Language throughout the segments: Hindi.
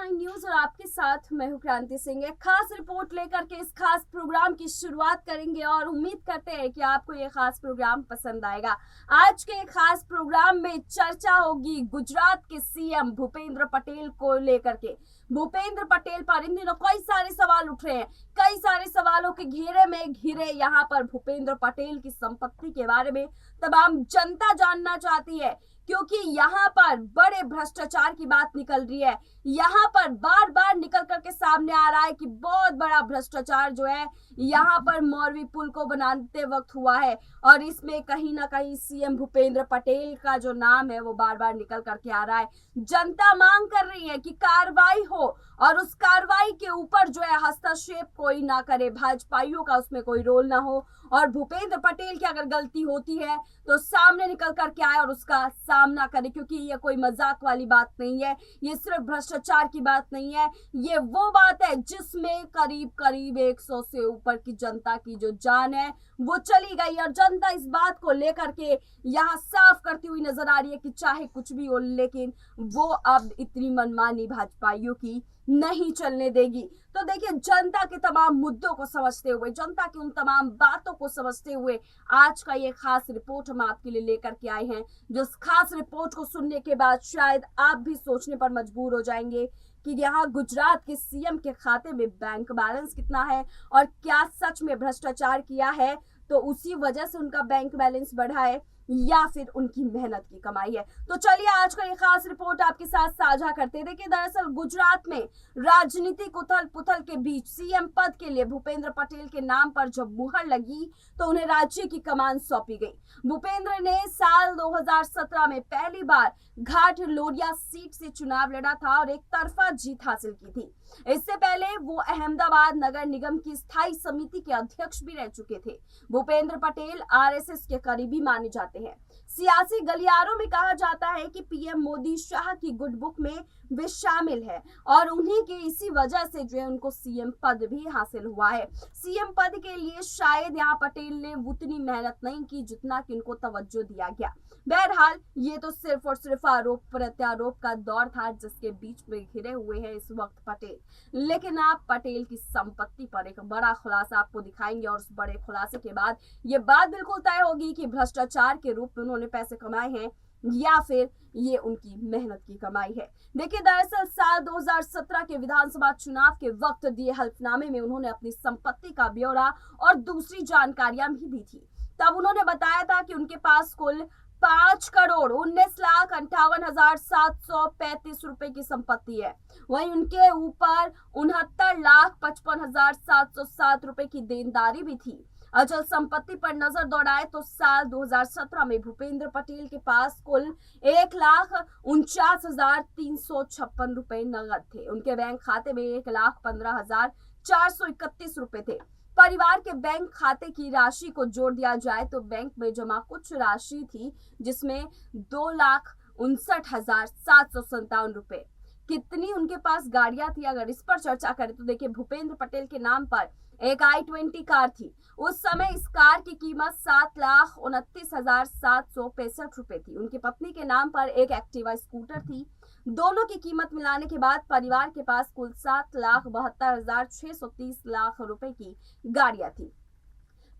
नाइन न्यूज और आपके साथ मैं हूं क्रांति सिंह। एक खास रिपोर्ट लेकर के इस खास प्रोग्राम की शुरुआत करेंगे और उम्मीद करते हैं कि आपको ये खास प्रोग्राम पसंद आएगा। आज के खास प्रोग्राम में चर्चा होगी गुजरात के सीएम भूपेंद्र पटेल को लेकर के। भूपेंद्र पटेल पर इन दिनों कई सारे सवाल उठ रहे हैं। कई सारे सवालों के घेरे में घिरे यहाँ पर भूपेंद्र पटेल की संपत्ति के बारे में तमाम जनता जानना चाहती है, क्योंकि यहाँ पर बड़े भ्रष्टाचार की बात निकल रही है। यहाँ पर बार बार निकल करके सामने आ रहा है कि बहुत बड़ा भ्रष्टाचार जो है यहाँ पर मौरवी पुल को बनाते वक्त हुआ है, और इसमें कहीं ना कहीं सीएम भूपेंद्र पटेल का जो नाम है वो बार बार निकल करके आ रहा है। जनता मांग कर रही है कि कार्रवाई हो और उस कार्रवाई के ऊपर जो है हस्तक्षेप कोई ना करे, भाजपाइयों का उसमें कोई रोल ना हो, और भूपेंद्र पटेल की अगर गलती होती है तो सामने निकल करके आए और उसका सामना करे, क्योंकि ये कोई मजाक वाली बात नहीं है, ये सिर्फ भ्रष्टाचार की बात नहीं है, ये वो बात है जिसमें करीब करीब 100 से ऊपर की जनता की जो जान है वो चली गई। और जनता इस बात को लेकर के यहाँ साफ करती हुई नजर आ रही है कि चाहे कुछ भी हो, लेकिन वो अब इतनी मनमानी भाजपाइयों की नहीं चलने देगी। तो देखिए, जनता के तमाम मुद्दों को समझते हुए, जनता की उन तमाम बातों को समझते हुए आज का ये खास रिपोर्ट हम आपके लिए लेकर के आए हैं। जो खास रिपोर्ट को सुनने के बाद शायद आप भी सोचने पर मजबूर हो जाएंगे कि यहाँ गुजरात के सीएम के खाते में बैंक बैलेंस कितना है और क्या सच में भ्रष्टाचार किया है तो उसी वजह से उनका बैंक बैलेंस बढ़ा है या फिर उनकी मेहनत की कमाई है। तो चलिए आज का ये खास रिपोर्ट आपके साथ साझा करते हैं। देखिए, दरअसल गुजरात में राजनीतिक उथल पुथल के बीच सीएम पद के लिए भूपेंद्र पटेल के नाम पर जब मुहर लगी तो उन्हें राज्य की कमान सौंपी गई। भूपेंद्र ने साल 2017 में पहली बार घाट लोरिया सीट से चुनाव लड़ा था और एक तरफा जीत हासिल की थी। इससे पहले वो अहमदाबाद नगर निगम की स्थायी समिति के अध्यक्ष भी रह चुके थे। भूपेंद्र पटेल आरएसएस के करीबी माने जाते हैं। सियासी गलियारों में कहा जाता है कि पीएम मोदी शाह की गुड बुक में वे शामिल है और उन्हीं की इसी वजह से जो है उनको सीएम पद भी हासिल हुआ है। सीएम पद के लिए शायद यहाँ पटेल ने उतनी मेहनत नहीं की जितना कि उनको तवज्जो दिया गया। बहरहाल ये तो सिर्फ और सिर्फ आरोप प्रत्यारोप का दौर था जिसके बीच में घिरे हुए हैं इस वक्त पटेल। लेकिन आप पटेल की संपत्ति पर एक बड़ा खुलासा आपको दिखाएंगे और उस बड़े खुलासे के बाद ये बात बिल्कुल तय होगी कि भ्रष्टाचार के रूप में उन्होंने पैसे कमाए हैं या फिर ये उनकी मेहनत की कमाई है। देखिए, दरअसल साल 2017 के विधानसभा चुनाव के वक्त दिए हल्फनामे में उन्होंने अपनी संपत्ति का ब्यौरा और दूसरी जानकारियां भी दी थी। तब उन्होंने बताया था कि उनके पास कुल 5,19,58,735 रुपए की संपत्ति है। वहीं उनके ऊपर 69,55,707 रुपए की देनदारी भी थी। अचल संपत्ति पर नजर दौड़ाए तो साल 2017 में भूपेंद्र पटेल के पास कुल 1,49,356 रुपए नगद थे। उनके बैंक खाते में 1,15,431 रुपए थे। परिवार के बैंक खाते की राशि को जोड़ दिया जाए तो बैंक में जमा कुछ राशि थी जिसमें 2,59,757 रुपए। कितनी उनके पास गाड़ियां थी, अगर इस पर चर्चा करें तो देखिए, भूपेंद्र पटेल के नाम पर एक i20 कार थी। उस समय इस कार की कीमत 7,29,765 रुपए थी। उनकी पत्नी के नाम पर एक एक्टिवा स्कूटर थी। दोनों की कीमत मिलाने के बाद परिवार के पास कुल 7,72,630 रुपए की गाड़ियां थी।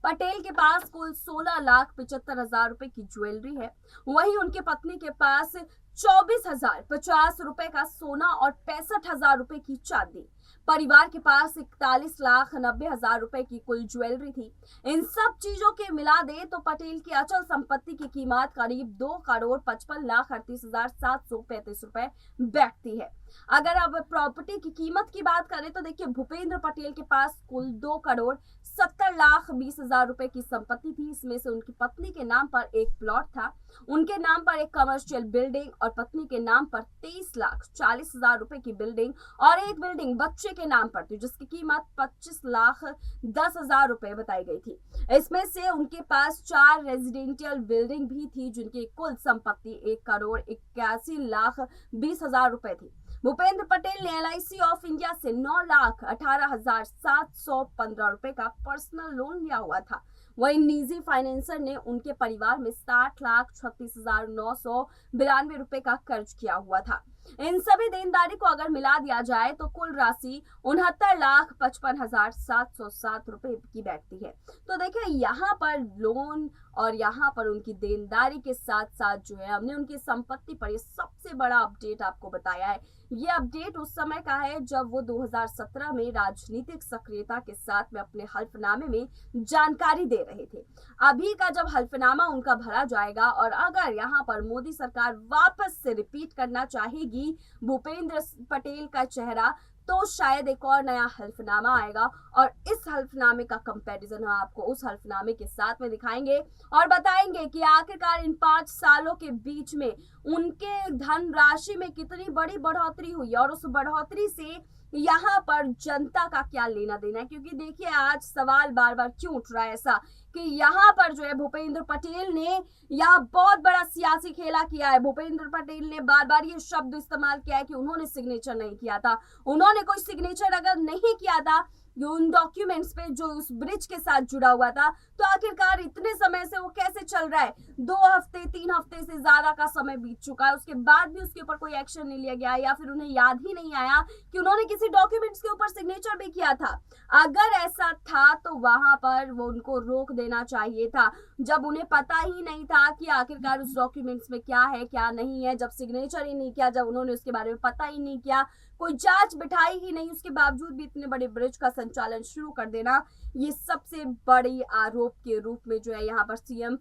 पटेल के पास कुल 16,75,000 रुपए की ज्वेलरी है। वहीं उनकी पत्नी के पास 24,050 रुपए का सोना और 65,000 रुपए की चांदी। परिवार के पास 41,90,000 रुपए की कुल ज्वेलरी थी। इन सब चीजों के मिला दे तो पटेल की अचल संपत्ति की कीमत करीब 2,55,38,735 रुपए बैठती है। अगर अब प्रॉपर्टी की कीमत की बात करें तो देखिए, भूपेंद्र पटेल के पास कुल 2,70,20,000 रुपए की संपत्ति थी। इसमें से उनकी पत्नी के नाम पर एक प्लॉट था, उनके नाम पर एक कमर्शियल बिल्डिंग और पत्नी के नाम पर 23,40,000 रुपए की बिल्डिंग और एक बिल्डिंग बच्चे के नाम पर थी जिसकी कीमत 25,10,000 रुपए बताई गई थी। इसमें से उनके पास 4 रेजिडेंशियल बिल्डिंग भी थी जिनकी कुल संपत्ति 1,81,20,000 रुपए थी। भूपेंद्र पटेल ने LIC ऑफ इंडिया से 9,18,715 रुपए का पर्सनल लोन लिया हुआ था। वहीं निजी फाइनेंसर ने उनके परिवार में 60,36,992 रुपए का कर्ज किया हुआ था। इन सभी देनदारी को अगर मिला दिया जाए तो कुल राशि 69,55,707 रुपए की बैठती है। तो देखिए यहाँ पर लोन और यहाँ पर उनकी देनदारी के साथ साथ जो है हमने उनकी संपत्ति पर ये सबसे बड़ा अपडेट आपको बताया है। ये अपडेट उस समय का है जब वो 2017 में राजनीतिक सक्रियता के साथ में अपने हल्फनामे में जानकारी दे रहे थे। अभी का जब हल्फनामा उनका भरा जाएगा और अगर यहाँ पर मोदी सरकार वापस से रिपीट करना चाहेगी भूपेंद्र पटेल का चेहरा, तो शायद एक और नया हल्फनामा आएगा और इस हल्फनामे का कंपैरिजन हम आपको उस हल्फनामे के साथ में दिखाएंगे और बताएंगे कि आखिरकार इन 5 सालों के बीच में उनके धनराशि में कितनी बड़ी बढ़ोतरी हुई और उस बढ़ोतरी से यहाँ पर जनता का क्या लेना देना है। क्योंकि देखिए आज सवाल बार बार क्यों उठ रहा है ऐसा कि यहाँ पर जो है भूपेंद्र पटेल ने यहाँ बहुत बड़ा सियासी खेला किया है। भूपेंद्र पटेल ने बार बार ये शब्द इस्तेमाल किया है कि उन्होंने सिग्नेचर नहीं किया था। उन्होंने कोई सिग्नेचर अगर नहीं किया था उन डॉक्यूमेंट्स पे जो उस ब्रिज के साथ जुड़ा हुआ था, तो आखिरकार इतने समय से वो कैसे चल रहा है? 2 हफ्ते 3 हफ्ते से ज्यादा का समय बीत चुका है, उसके बाद भी उसके ऊपर कोई एक्शन नहीं लिया गया या फिर उन्हें याद ही नहीं आया कि उन्होंने किसी डॉक्यूमेंट्स के ऊपर सिग्नेचर भी किया था। अगर ऐसा था तो वहां पर वो उनको रोक देना चाहिए था, जब उन्हें पता ही नहीं था कि आखिरकार उस डॉक्यूमेंट्स में क्या है क्या नहीं है, जब सिग्नेचर ही नहीं किया, जब उन्होंने उसके बारे में पता ही नहीं किया, कोई जांच बिठाई ही नहीं, उसके बावजूद भी इतने बड़े ब्रिज का संचालन शुरू कर देना, ये सबसे बड़ी आरोप के रूप में जो है यहाँ पर सीएम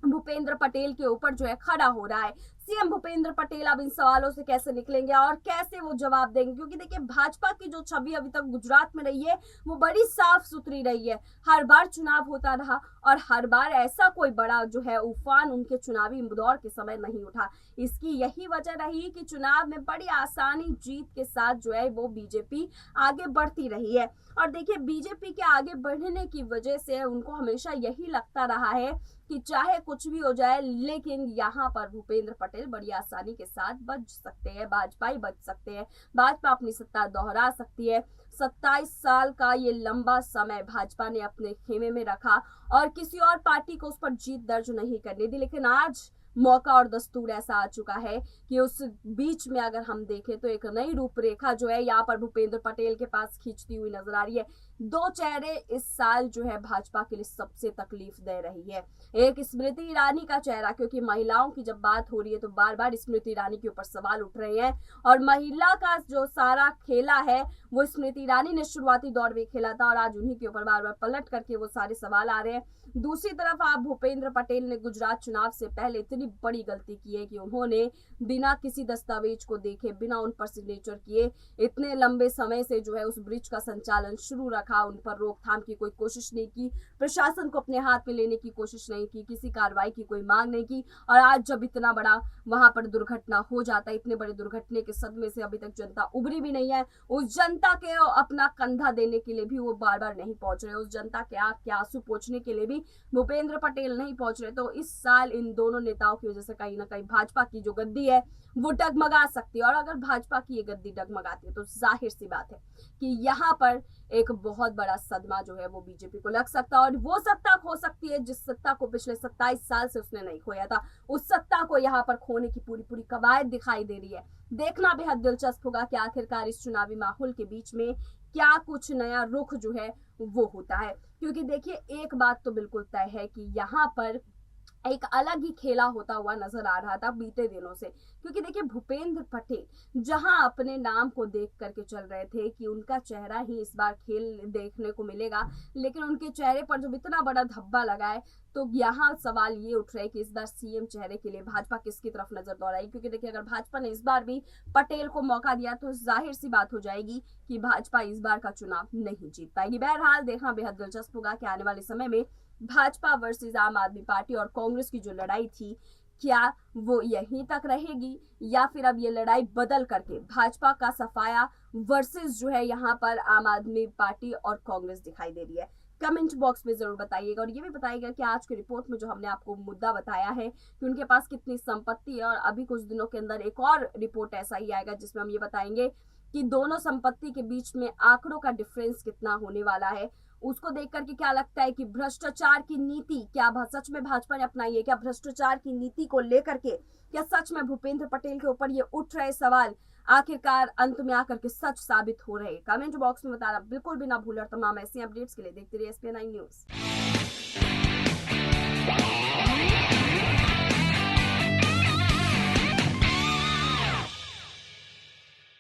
भूपेंद्र पटेल के ऊपर जो है खड़ा हो रहा है। सीएम भूपेंद्र पटेल अब इन सवालों से कैसे निकलेंगे और कैसे वो जवाब देंगे? क्योंकि देखिए भाजपा की जो छवि अभी तक गुजरात में रही है वो बड़ी साफ सुथरी रही है। हर बार चुनाव होता रहा और हर बार ऐसा कोई बड़ा जो है उफान उनके चुनावी दौर के समय नहीं उठा। इसकी यही वजह रही कि चुनाव में बड़ी आसानी जीत के साथ जो है वो बीजेपी आगे बढ़ती रही है। और देखिए बीजेपी के आगे बढ़ने की वजह से उनको हमेशा यही लगता रहा है कि चाहे कुछ भी हो जाए लेकिन यहाँ पर भूपेंद्र पटेल बड़ी आसानी के साथ बच सकते हैं, भाजपा ही बच सकते हैं, भाजपा अपनी सत्ता दोहरा सकती है। 27 साल का ये लंबा समय भाजपा ने अपने खेमे में रखा और किसी और पार्टी को उस पर जीत दर्ज नहीं करने दी, लेकिन आज मौका और दस्तूर ऐसा आ चुका है कि उस बीच में अगर हम देखें तो एक नई रूपरेखा जो है यहाँ पर भूपेंद्र पटेल के पास खींचती हुई नजर आ रही है। 2 चेहरे इस साल जो है भाजपा के लिए सबसे तकलीफ दे रही है। एक स्मृति ईरानी का चेहरा, क्योंकि महिलाओं की जब बात हो रही है तो बार बार स्मृति ईरानी के ऊपर सवाल उठ रहे हैं और महिला का जो सारा खेला है वो स्मृति ईरानी ने शुरुआती दौर में खेला था और आज उन्हीं के ऊपर बार बार पलट करके वो सारे सवाल आ रहे हैं। दूसरी तरफ आप भूपेंद्र पटेल ने गुजरात चुनाव से पहले इतनी बड़ी गलती की है कि उन्होंने बिना किसी दस्तावेज को देखे, बिना उन पर सिग्नेचर किए इतने लंबे समय से जो है उस ब्रिज का संचालन शुरू रखा, उन पर रोकथाम की कोई कोशिश नहीं की, प्रशासन को अपने हाथ में लेने की कोशिश नहीं की, किसी कार्रवाई की कोई मांग नहीं की। और आज जब इतना बड़ा वहां पर दुर्घटना हो जाता है, इतने बड़े दुर्घटने के सदमे से अभी तक जनता उभरी भी नहीं है, उस जनता के अपना कंधा देने के लिए भी वो बार बार नहीं पहुंच रहे, उस जनता के आंख के आंसू पोंछने के लिए भी भूपेंद्र पटेल नहीं पहुंच रहे। तो इस साल इन दोनों नेताओं की वजह से कहीं ना कहीं भाजपा की जो गद्दी है वो डगमगा सकती है और अगर भाजपा की ये गद्दी डगमगाती है तो जाहिर सी बात है कि यहाँ पर एक बहुत बड़ा सदमा जो है वो बीजेपी को लग सकता है और वो सत्ता खो सकती है जिस सत्ता को पिछले 27 साल से उसने नहीं खोया था। उस सत्ता को यहाँ पर खोने की पूरी कवायद दिखाई दे रही है। देखना बेहद दिलचस्प होगा कि आखिरकार इस चुनावी माहौल के बीच में क्या कुछ नया रुख जो है वो होता है। क्योंकि देखिए एक बात तो बिल्कुल तय है कि यहाँ पर एक अलग ही खेला होता हुआ नजर आ रहा था बीते दिनों से। क्योंकि देखिए भूपेंद्र पटेल जहां अपने नाम को देख करके चल रहे थे कि उनका चेहरा ही इस बार खेल देखने को मिलेगा, लेकिन उनके चेहरे पर जब इतना बड़ा धब्बा लगा है तो यहाँ सवाल ये उठ रहा है कि इस बार सीएम चेहरे के लिए भाजपा किसकी तरफ नजर दौड़ाएगी। क्योंकि देखिए अगर भाजपा ने इस बार भी पटेल को मौका दिया तो जाहिर सी बात हो जाएगी कि भाजपा इस बार का चुनाव नहीं जीत पाएगी। बहरहाल देखना बेहद दिलचस्प होगा कि आने वाले समय में भाजपा वर्सेस आम आदमी पार्टी और कांग्रेस की जो लड़ाई थी क्या वो यहीं तक रहेगी या फिर अब ये लड़ाई बदल करके भाजपा का सफाया वर्सेस जो है यहाँ पर आम आदमी पार्टी और कांग्रेस दिखाई दे रही है। कमेंट बॉक्स में जरूर बताइएगा और ये भी बताइएगा कि आज की रिपोर्ट में जो हमने आपको मुद्दा बताया है कि उनके पास कितनी संपत्ति है और अभी कुछ दिनों के अंदर एक और रिपोर्ट ऐसा ही आएगा जिसमें हम ये बताएंगे कि दोनों संपत्ति के बीच में आंकड़ों का डिफरेंस कितना होने वाला है। उसको देख करके क्या लगता है कि भ्रष्टाचार की नीति क्या सच में भाजपा ने अपनाई है? क्या भ्रष्टाचार की नीति को लेकर के क्या सच में भूपेंद्र पटेल के ऊपर ये उठ रहे सवाल आखिरकार अंत में आकर के सच साबित हो रहे? कमेंट बॉक्स में बताना बिल्कुल भी ना भूलें और तमाम ऐसी अपडेट्स के लिए देखते रहिए SPN9 न्यूज।